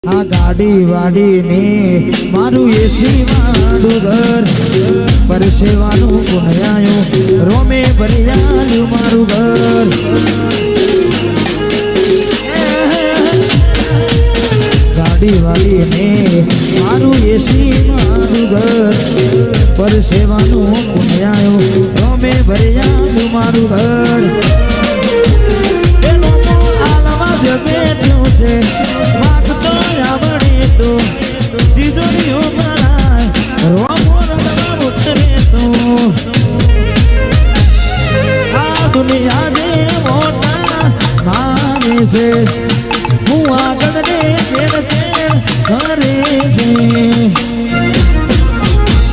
આ ગાડી વાડીને મારું એસી વાળું ઘર પરસેવાનું પુણ્યાયું રોમે ભર્યાયું મારું ઘર ગાડી વાડીને મારું એસી મારું ઘર પરસેવાનું પુણ્યાયું રોમે ભર્યાયું મારું ઘર બેઠું છે માગતો આવડે તો તિજોરીઓ ભરાય રોમો રડવા ઉતરે તો આ દુનિયા જે મોટા મારે છે હું આગળ ને ચેર ચેર કરે છે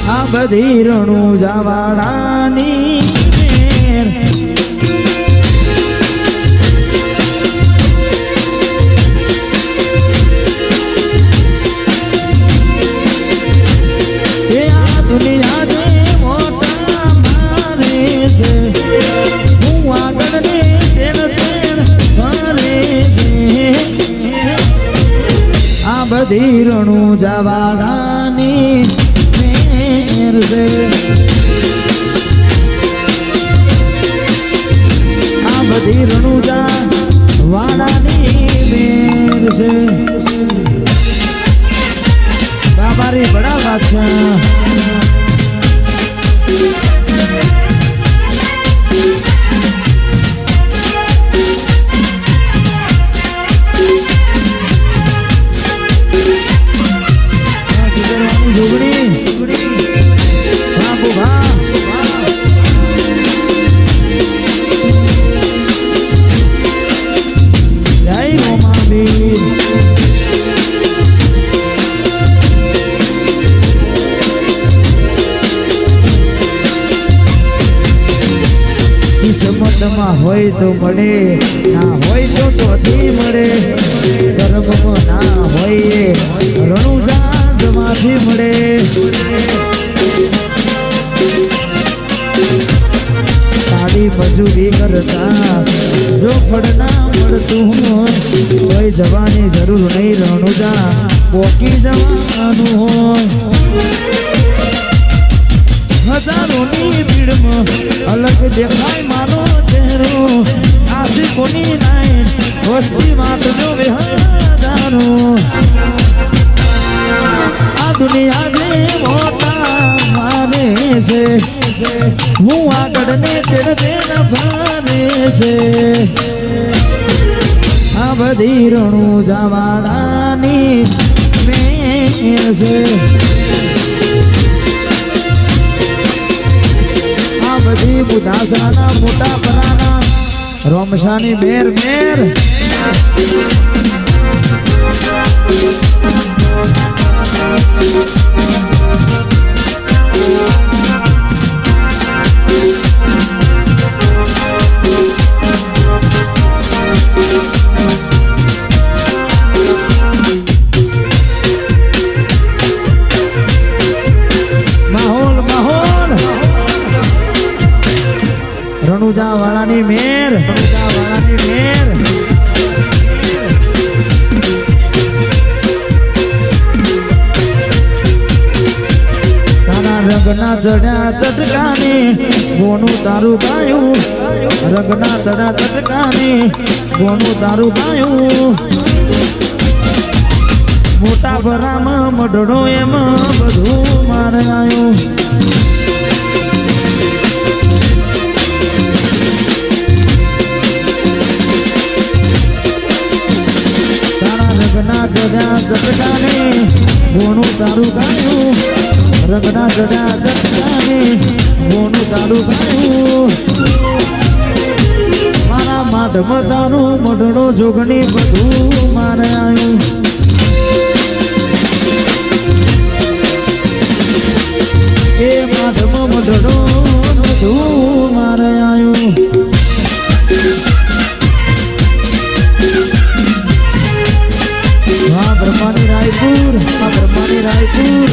આ બધી રણું જાવાડાની દુનિયા જે મોટા મારે છે હું આગળ ને ચેર ચેર કરે છે આ બધી રણું જાવાડાની મેર છે આ બધી રણું જાવાડાની મેર છે બાબારી બડા બાદશાહ કિસ્મતમાં હોય તો મળે ના હોય તો ચોથી મળે કર્મમાં ના હોય રણુજા જમાથી મળે સારી મજૂરી કરતા જો ફળ ના મળતું હોય કોઈ જવાની જરૂર નહીં રણુજા પોકી જવાનું હોય હજારોની ભીડમાં અલગ દેખાય મારો ચહેરો આશિકોની નાઈટ વસ્તી વાત જોવે હજારો આ દુનિયા જે મોટા મારે છે હું આગળ ને ચેર ચેર ફરે છે આ બધી રણું જાવાડાની મેર છે બધી બુધાસરાના મોટા પરાના રોમશાની મેર મેર રણુજા વાળાની મેર રણુજા વાળાની મેર તારા રંગના ચડ્યા ચટકાને ગોનું તારું ગાયું રંગના ચડ્યા ચટકાને ગોનું તારું ગાયું મોટા ભરામાં મઢડો એમાં બધું મારે આવ્યું રંગના ચડ્યા ચટકાને ગોનું તારું ગાયું રંગના ચડ્યા ચટકાને ગોનું તારું ગાયું મારા માઢમાં તારું મઢડો જોગણી બધું મારે આવ્યું એ માઢમાં મઢડો બધું મારે આવ્યું બ્રહ્માની રાયપુર બ્રહ્માની રાયપુર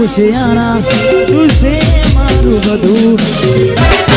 તું છે યારા તું છે મારું બધું